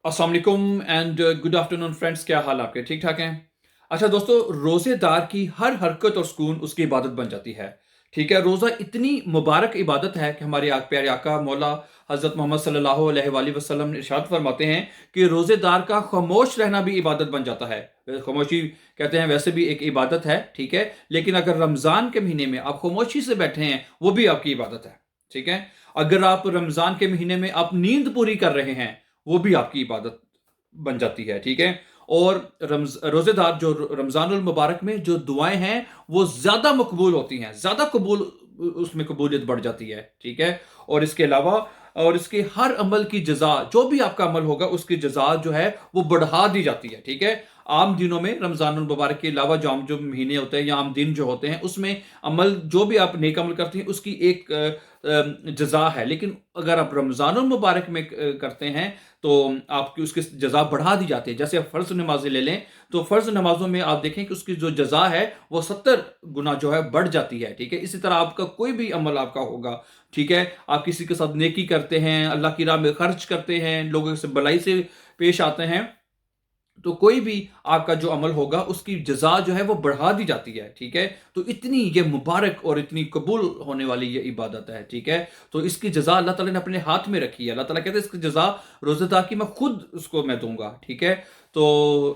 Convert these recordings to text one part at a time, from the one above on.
अस्सलाम वालेकुम and good afternoon friends. क्या हाल आपके? ठीक ठाक हैं? अच्छा दोस्तों, रोज़ेदार की हर हरकत और सुकून उसकी इबादत बन जाती है। ठीक है, रोज़ा इतनी मुबारक इबादत है कि हमारे प्यारे आका मौला हज़रत मोहम्मद सल्लल्लाहु अलैहि वसल्लम ने इरशाद फरमाते हैं कि रोज़ेदार का खामोश रहना भी इबादत बन जाता है। खामोशी कहते हैं वैसे भी एक इबादत है, ठीक है, लेकिन अगर रमज़ान के महीने में आप खामोशी से बैठे हैं वो भी आपकी इबादत है। ठीक है, अगर आप रमज़ान के महीने में आप नींद पूरी कर रहे हैं वो भी आपकी इबादत बन जाती है। ठीक है, और रोजेदार जो रमजानुल मुबारक में जो दुआएं हैं वो ज्यादा मकबूल होती हैं, ज्यादा कबूल उसमें कबूलियत बढ़ जाती है। ठीक है, और इसके अलावा और इसके हर अमल की जजा, जो भी आपका अमल होगा उसकी जजा जो है वो बढ़ा दी जाती है। ठीक है, आम दिनों में रमजानुल मुबारक के अलावा जो आम जो महीने होते हैं या आम दिन जो होते हैं उसमें अमल जो भी आप नेक अमल करते हैं उसकी एक जजा है, लेकिन अगर आप रमजानुल मुबारक में करते हैं तो आपकी उसकी जजा बढ़ा दी जाती है। जैसे आप फर्ज नमाजें ले लें तो फर्ज नमाजों में आप देखें कि उसकी जो जजा है वो 70 गुना जो है बढ़ जाती है। ठीक है, इसी तरह आपका कोई भी अमल आपका होगा, ठीक है, आप किसी के साथ नेकी करते हैं, अल्लाह की राह में खर्च करते हैं, लोगों से भलाई से पेश आते हैं, तो कोई भी आपका जो अमल होगा उसकी जजा जो है वो बढ़ा दी जाती है। ठीक है, तो इतनी ये मुबारक और इतनी कबूल होने वाली ये इबादत है। ठीक है, तो इसकी जजा अल्लाह ताला ने अपने हाथ में रखी है। अल्लाह ताला कहते हैं इसकी जजा रोज़ेदार की मैं खुद उसको मैं दूंगा। ठीक है, तो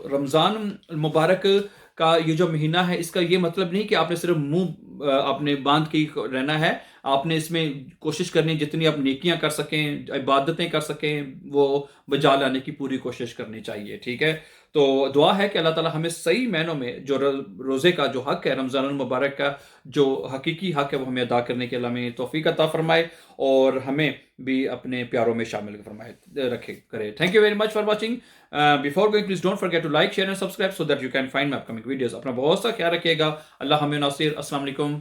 रमज़ान मुबारक का ये जो महीना है इसका ये मतलब नहीं कि आपने सिर्फ मुंह आपने बांध के ही रहना है। आपने इसमें कोशिश करनी है जितनी आप नेकियां कर सकें, इबादतें कर सकें, वो बजा लाने की पूरी कोशिश करनी चाहिए। ठीक है, तो दुआ है कि अल्लाह ताला हमें सही मायनों में जो रोज़े का जो हक है, रमज़ानुल मुबारक का जो हकीकी हक है वो हमें अदा करने के अल्लाह हमें तौफीक अता फरमाए और हमें भी अपने प्यारों में शामिल फरमाए रखे करे। Thank you very much for watching. Before going please don't forget to like share and subscribe so that you can find my upcoming videos. अपना बहुत सा ख्याल रखिएगा। अल्लाह हमें नासिर। अस्सलाम वालेकुम।